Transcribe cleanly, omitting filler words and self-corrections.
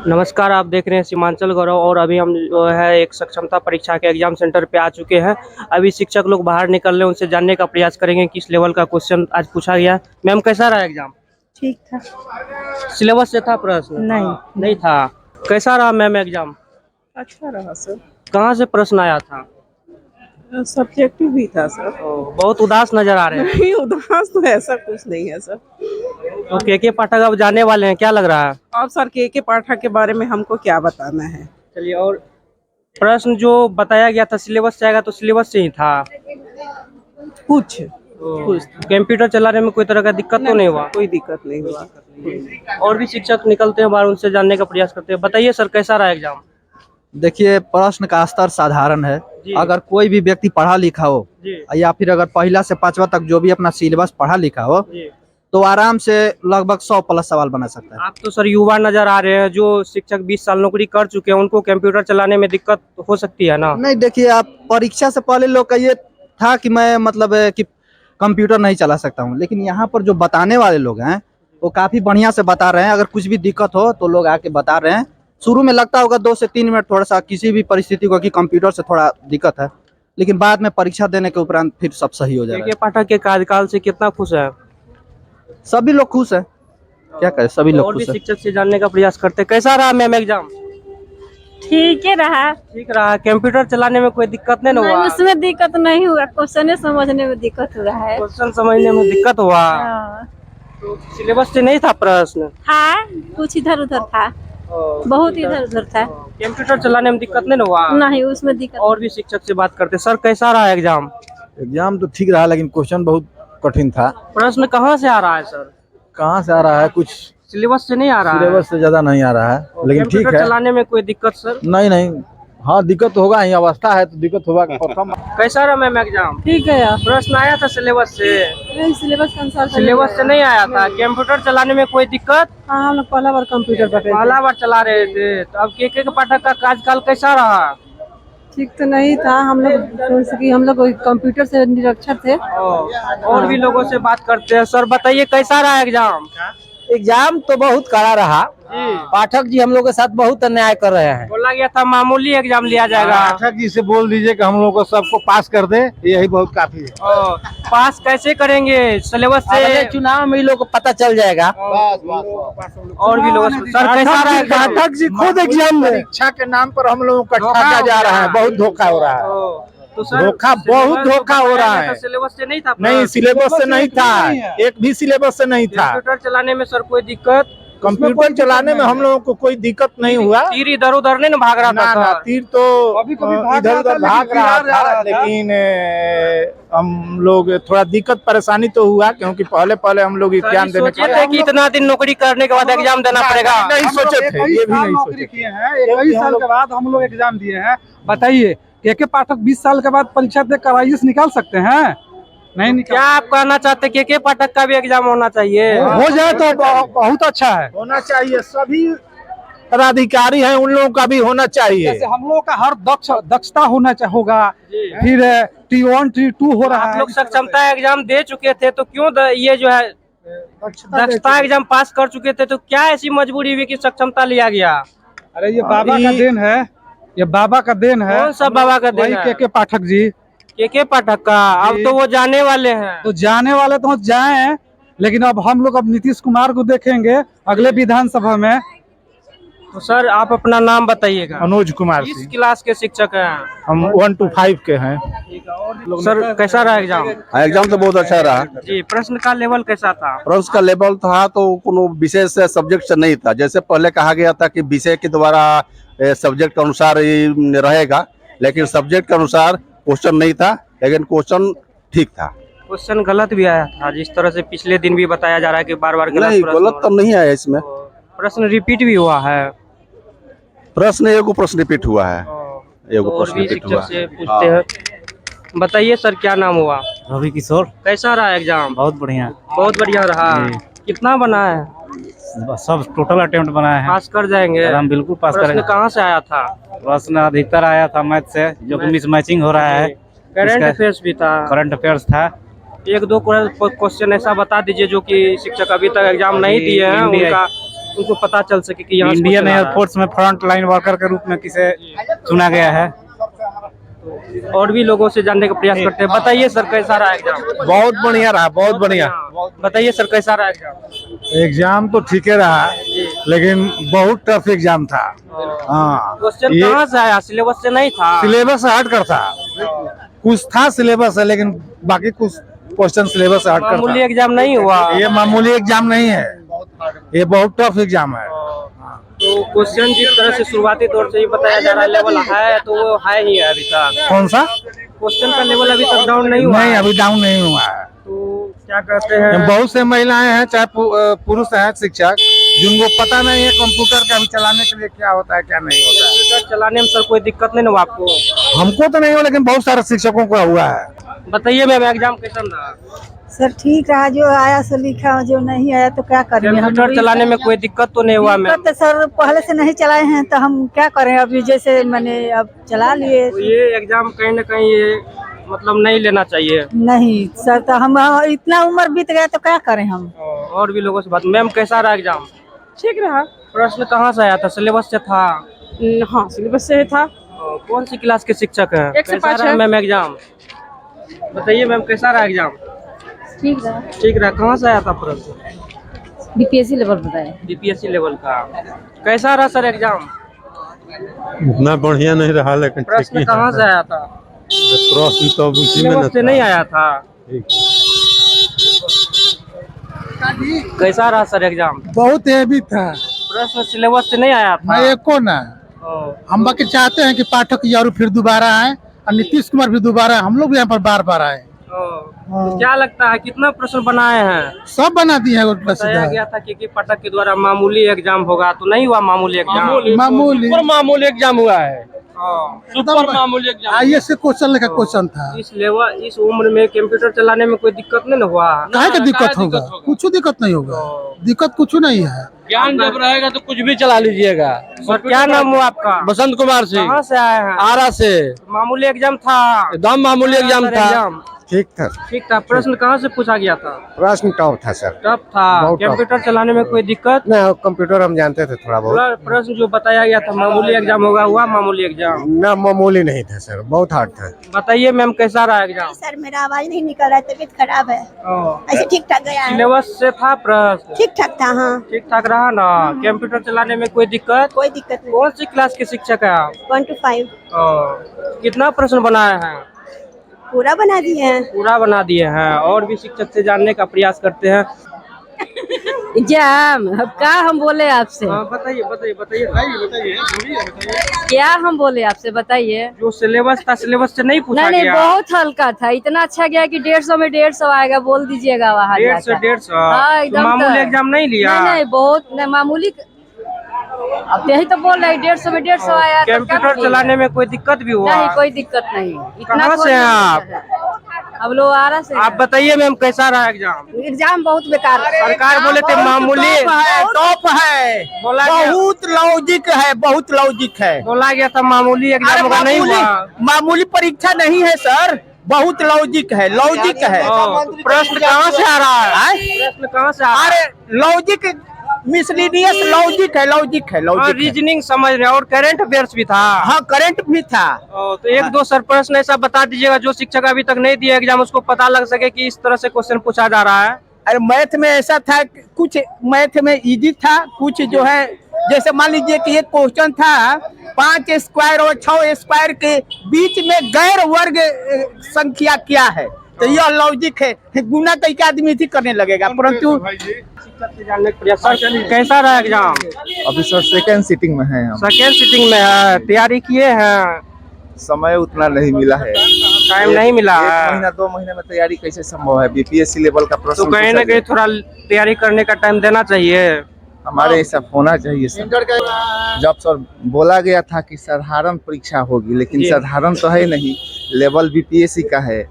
नमस्कार, आप देख रहे हैं सीमांचल गौरव और अभी हम जो है एक सक्षमता परीक्षा के एग्जाम सेंटर पे आ चुके हैं। अभी शिक्षक लोग बाहर निकल रहे हैं, उनसे जानने का प्रयास करेंगे किस लेवल का क्वेश्चन आज पूछा गया। मैम कैसा रहा एग्जाम? ठीक था। सिलेबस से था प्रश्न? नहीं था। कैसा रहा मैम एग्जाम? अच्छा रहा सर। कहाँ से प्रश्न आया था? सब्जेक्टिव भी था सर। बहुत उदास नजर आ रहे हैं। नहीं, उदास तो ऐसा कुछ नहीं है सर। तो के पाठक अब जाने वाले हैं, क्या लग रहा है? अब सर के पाठक के बारे में हमको क्या बताना है। चलिए, और प्रश्न जो बताया गया था सिलेबस से आएगा तो सिलेबस से ही था? कुछ कंप्यूटर चलाने में कोई तरह का दिक्कत तो नहीं हुआ? कोई दिक्कत नहीं हुआ। और भी शिक्षक निकलते हैं बाहर, उनसे जानने का प्रयास करते हैं। बताइए सर, कैसा रहा एग्जाम? देखिए, प्रश्न का स्तर साधारण है। अगर कोई भी व्यक्ति पढ़ा लिखा हो या फिर अगर पहला से पांचवा तक जो भी अपना सिलेबस पढ़ा लिखा हो तो आराम से लगभग 100 प्लस सवाल बना सकता है। आप तो सर युवा नजर आ रहे हैं, जो शिक्षक 20 साल नौकरी कर चुके हैं, उनको कंप्यूटर चलाने में दिक्कत हो सकती है ना? नहीं, देखिए, आप परीक्षा से पहले लोग का ये था कि मैं मतलब कि कंप्यूटर नहीं चला सकता हूँ, लेकिन यहाँ पर जो बताने वाले लोग हैं वो काफी बढ़िया से बता रहे हैं। अगर कुछ भी दिक्कत हो तो लोग आके बता रहे हैं। शुरू में लगता होगा 2 से 3 मिनट थोड़ा सा किसी भी परिस्थिति को कि कंप्यूटर से थोड़ा दिक्कत है, लेकिन बाद में परीक्षा देने के उपरांत फिर सब सही हो जाएगा। के पाठक के कार्यकाल से कितना खुश है? सभी लोग खुश है, क्या कहे, सभी लोग और भी खुश है। शिक्षक से जानने का प्रयास करते हैं। कैसा रहा मैम एग्जाम? ठीक ही रहा। ठीक रहा। कंप्यूटर चलाने में कोई दिक्कत नहीं हुआ? उसमें दिक्कत नहीं हुआ, क्वेश्चन समझने में दिक्कत हुआ है। क्वेश्चन समझने में दिक्कत हुआ? हाँ। तो सिलेबस से नहीं था प्रश्न? था, कुछ इधर उधर था, बहुत इधर उधर था। कंप्यूटर चलाने में दिक्कत नहीं हुआ? नहीं, उसमें दिक्कत। और भी शिक्षक से बात करते। सर कैसा रहा एग्जाम? एग्जाम तो ठीक रहा, लेकिन क्वेश्चन बहुत कठिन था। प्रश्न कहाँ से आ रहा है सर? कहाँ से आ रहा है? कुछ सिलेबस से नहीं आ रहा है? सिलेबस से ज्यादा नहीं आ रहा है, लेकिन ठीक कंप्यूटर है। चलाने में कोई दिक्कत सर? नहीं, हाँ दिक्कत होगा ही, अवस्था है तो दिक्कत होगा। कैसा रहा मैम एग्जाम? ठीक है यार। प्रश्न आया था सिलेबस से? नहीं, सिलेबस कंसल्ट सिलेबस से नहीं आया था। कंप्यूटर चलाने में कोई दिक्कत? हाँ, हम लोग पहला बार कंप्यूटर पर पहला बार चला रहे थे, तो अब के पाठक का कार्यकाल कैसा रहा? ठीक तो नहीं था। हम लोग कंप्यूटर से निरक्षर थे। और भी लोगों से बात करते हैं। सर बताइए कैसा रहा एग्जाम? एग्जाम तो बहुत कड़ा रहा। पाठक जी हम लोग के साथ बहुत अन्याय कर रहे हैं। बोला गया था मामूली एग्जाम लिया जाएगा। पाठक जी से बोल दीजिए कि हम लोग को सबको पास कर दे, यही बहुत काफी है। पास कैसे करेंगे? सिलेबस से अगले चुनाव में इन लोग को पता चल जाएगा। और भी लोगों से। सर कैसा रहा एग्जाम? पाठक जी खुद एग्जाम में परीक्षा के नाम पर हम लोगों को ठगा जा रहा है, बहुत धोखा हो रहा है। तो सर धोखा, बहुत धोखा हो रहा है। सिलेबस से नहीं था? नहीं, सिलेबस से नहीं था, एक भी सिलेबस से नहीं था। कंप्यूटर चलाने में सर कोई दिक्कत? कंप्यूटर चलाने में हम लोगों को कोई दिक्कत नहीं हुआ। तीर इधर उधर नहीं भाग रहा था ना, सर? तीर तो इधर उधर भाग रहा था, लेकिन हम लोग थोड़ा दिक्कत परेशानी तो हुआ, क्योंकि पहले हम लोग एग्जाम देने सोचे थे कि इतना दिन नौकरी करने के बाद एग्जाम देना पड़ेगा? नहीं सोचे थे, ये भी नहीं सोचे थे। 21 साल के बाद हम लोग एग्जाम दिए हैं। बताइए, के पाठक 20 साल के बाद परीक्षा दे कर IAS निकाल सकते हैं? नहीं निकाल। क्या आप कहना चाहते हैं के पाठक का भी एग्जाम होना चाहिए? हो जाए तो बहुत अच्छा है। होना चाहिए, सभी पदाधिकारी हैं उन लोगों का भी होना चाहिए। जैसे हम लोग का हर दक्षता होगा। फिर T1 T2 हो रहा आप है। लोग सक्षमता एग्जाम दे चुके थे, तो क्यों ये जो है दक्षता एग्जाम पास कर चुके थे, तो क्या ऐसी मजबूरी हुई कि सक्षमता लिया गया? अरे ये बाबा का देन है, ये बाबा का देन है। कौन सा बाबा का देन है? के पाठक जी। के पाठक का? अब तो वो जाने वाले हैं। तो जाने वाले तो जाए, लेकिन अब हम लोग नीतीश कुमार को देखेंगे अगले विधानसभा में। तो सर आप अपना नाम बताइएगा। मनोज कुमार किस सिंह, क्लास के शिक्षक हैं? हम 1 to 5 के हैं। सर कैसा रहा एग्जाम? एग्जाम तो बहुत अच्छा रहा जी। प्रश्न का लेवल कैसा था? प्रश्न का लेवल था तो कोनो विशेष सब्जेक्ट से नहीं था। जैसे पहले कहा गया था कि विषय के द्वारा सब्जेक्ट के अनुसार ही रहेगा, लेकिन सब्जेक्ट के अनुसार क्वेश्चन नहीं था, लेकिन क्वेश्चन ठीक था। क्वेश्चन गलत भी आया था, जिस तरह से पिछले दिन भी बताया जा रहा है कि बार-बार नहीं, गलत तो नहीं आया इसमें। प्रश्न रिपीट भी हुआ है? प्रश्न एगो प्रश्न रिपीट हुआ है, एगो प्रश्न रिपीट हुआ से पूछते हैं। बताइए सर क्या नाम हुआ? रवि किशोर। कैसा रहा एग्जाम? बहुत बढ़िया। बहुत बढ़िया रहा। कितना बना है? सब टोटल अटेम्प्ट बनाए हैं। पास कर जाएंगे? हम बिल्कुल पास करेंगे। प्रश्न कहाँ से आया था? प्रश्न अधिकतर आया था मैथ से, जो कि मिस मैचिंग हो रहा है। करंट अफेयर्स भी था? करंट अफेयर्स था। एक दो क्वेश्चन ऐसा बता दीजिए जो कि शिक्षक अभी तक एग्जाम नहीं दिए हैं, उनका उनको पता चल सके कि यहाँ इंडियन एयरफोर्स में फ्रंट लाइन वर्कर के रूप में किसे चुना गया है। और भी लोगों से जानने का प्रयास करते हैं। बताइए सर कैसा रहा एग्जाम? बहुत बढ़िया रहा, बहुत बढ़िया। बताइए सर कैसा रहा एग्जाम? एग्जाम तो ठीक है रहा, लेकिन बहुत टफ एग्जाम था। हाँ, क्वेश्चन कहाँ से आया? सिलेबस से नहीं था? सिलेबस हट कर था, कुछ था सिलेबस है, लेकिन बाकी कुछ क्वेश्चन सिलेबस हट कर मामूली था। एग्जाम नहीं हुआ? ये मामूली एग्जाम नहीं है, ये बहुत टफ एग्जाम है। तो क्वेश्चन जिस तरह से शुरुआती तौर से ही बताया जा रहा है लेवल है, तो वो है ही है अभी तक। कौन सा? क्वेश्चन का लेवल अभी तक डाउन नहीं हुआ? नहीं, अभी डाउन नहीं हुआ है। तो क्या कहते हैं, बहुत से महिलाएं हैं, चाहे पुरुष हैं शिक्षक, जिनको पता नहीं है कंप्यूटर का भी चलाने के लिए क्या होता है क्या नहीं होता है। कंप्यूटर चलाने में सर कोई दिक्कत नहीं ना हुआ आपको? हमको तो नहीं हुआ, लेकिन बहुत सारे शिक्षकों को हुआ है। बताइए मैम एग्जाम कैसा रहा? सर ठीक रहा, जो आया सो लिखा, जो नहीं आया तो क्या करेंगे। कंप्यूटर चलाने में कोई दिक्कत तो नहीं हुआ मैम? तो सर पहले से नहीं चलाए हैं तो हम क्या करें, अभी जैसे मैंने अब चला लिए। तो ये एग्जाम कहीं ना कहीं ये मतलब नहीं लेना चाहिए। नहीं सर, तो हम इतना उम्र बीत गया तो क्या करें हम। और भी लोगों से बात। मैम कैसा रहा एग्जाम? ठीक रहा। प्रश्न कहाँ से आया था? सिलेबस से था? हाँ, सिलेबस से था। कौन सी क्लास के शिक्षक हैं? 1 से 5 कैसा रहा है। Ma'am exam? बताइए मैम कैसा रहा एग्जाम? ठीक रहा। ठीक रहा। कहाँ से आया था प्रश्न? बीपीएससी लेवल बताए। बीपीएससी लेवल का। कैसा रहा सर एग्जाम? उतना बढ़िया नहीं रहा, लेकिन प्रश्न कहाँ से आया था? प्रश्न तो उसी में सिलेबस से नहीं आया था। कैसा रहा सर एग्जाम? बहुत हेवी था, प्रश्न सिलेबस से नहीं आया था। एको ना। हम बाकी चाहते हैं कि पाठक यारू फिर दोबारा आए और नीतीश कुमार भी दोबारा, हम लोग भी यहाँ पर बार बार आए। तो क्या लगता है कितना प्रश्न बनाए हैं? सब बना दिए हैं। बताया गया था कि पाठक के द्वारा मामूली एग्जाम होगा, तो नहीं हुआ मामूली एग्जाम। मामूली मामूली एग्जाम हुआ है। सुपर मामूली एग्जाम। IAS से क्वेश्चन का क्वेश्चन था। इस उम्र में कंप्यूटर चलाने में कोई दिक्कत नहीं ना हुआ? काहे का दिक्कत होगा? कुछ दिक्कत नहीं होगा, दिक्कत कुछ नहीं है। ज्ञान जब रहेगा तो कुछ भी चला लीजिएगा। सर क्या नाम हुआ आपका? बसंत कुमार सिंह। कहाँ से आए हैं? आरा से। मामूली एग्जाम था? एकदम मामूली एग्जाम था। ठीक था। ठीक था। प्रश्न कहाँ से पूछा गया था? प्रश्न टफ था सर। टफ था। कंप्यूटर चलाने में कोई दिक्कत? नहीं, कंप्यूटर हम जानते थे थोड़ा बहुत। प्रश्न जो बताया गया था मामूली एग्जाम होगा, हुआ मामूली एग्जाम? ना, मामूली नहीं था सर, बहुत हार्ड था। बताइए मैम कैसा रहा एग्जाम? सर मेरा आवाज नहीं निकल रहा है, तबीयत खराब है। ऐसे ठीक ठाक गया है। सिलेबस से था प्रश्न? ठीक ठाक था। हाँ, ठीक ठाक रहा ना? कंप्यूटर चलाने में कोई दिक्कत? कोई दिक्कत नहीं। कौन सी क्लास के शिक्षक है आप? 1 to 5 कितना प्रश्न बनाए हैं? पूरा बना दिए हैं। पूरा बना दिए हैं। और भी शिक्षक से जानने का प्रयास करते हैं। एग्जाम अब क्या हम बोले आपसे? बताइए बताइए बताइए। क्या हम बोले आपसे, बताइए। जो सिलेबस था सिलेबस से नहीं पूछा नहीं गया? बहुत हल्का था, इतना अच्छा गया कि 150 में 150 आएगा, बोल दीजिएगा वहाँ 150। हाँ, एकदम। मामूली एग्जाम नहीं लिया? नहीं बहुत नहीं, मामूली। अब यही तो बोल रहे 150 में 150 आया। तो क्या कंप्यूटर बोलिए? चलाने में कोई दिक्कत भी हुआ? नहीं, कोई दिक्कत नहीं। कहाँ से हैं आप? अब लोग आरा से। आप बताइए मैम कैसा रहा एग्जाम? एग्जाम बहुत बेकार है। सरकार बोले थे मामूली, टॉप है, बोला गया बहुत लॉजिक है, बहुत लॉजिक है। बोला गया था मामूली एग्जाम होगा, नहीं हुआ? मामूली परीक्षा नहीं है सर, बहुत लॉजिक है, लॉजिक है। प्रश्न कहाँ से आ रहा है? प्रश्न कहाँ से आ रहा है? अरे लॉजिक मिसलीनियस लॉजिक है, लॉजिक है, लॉजिक है। रीजनिंग समझ रहे हैं। और करंट अफेयर्स भी था? हाँ, करंट भी था। तो एक दो सर प्रश्न ऐसा बता दीजिएगा जो शिक्षक अभी तक नहीं दिया एग्जाम, उसको पता लग सके कि इस तरह से क्वेश्चन पूछा जा रहा है। अरे मैथ में ऐसा था, कुछ मैथ में इजी था, कुछ जो है जैसे मान लीजिए कि एक क्वेश्चन था 5 स्क्वायर और 6 स्क्वायर के बीच में गैर वर्ग संख्या क्या है, तो यह लॉजिक है। गुना कई के आदमी थी करने लगेगा, परंतु कैसा रहा एग्जाम? अभी सर सेकेंड सीटिंग में है हम। सेकेंड सीटिंग में है। तैयारी किए हैं? समय उतना नहीं मिला है, टाइम नहीं मिला है। 1 महीना 2 महीने में तैयारी कैसे संभव है? बीपीएससी लेवल का प्रश्न तो कहीं ना कहीं थोड़ा तैयारी करने का टाइम देना चाहिए। हमारे ऐसा होना चाहिए सर। जब सर बोला गया था कि साधारण परीक्षा होगी, लेकिन साधारण तो है नहीं, लेवल बीपीएससी का है।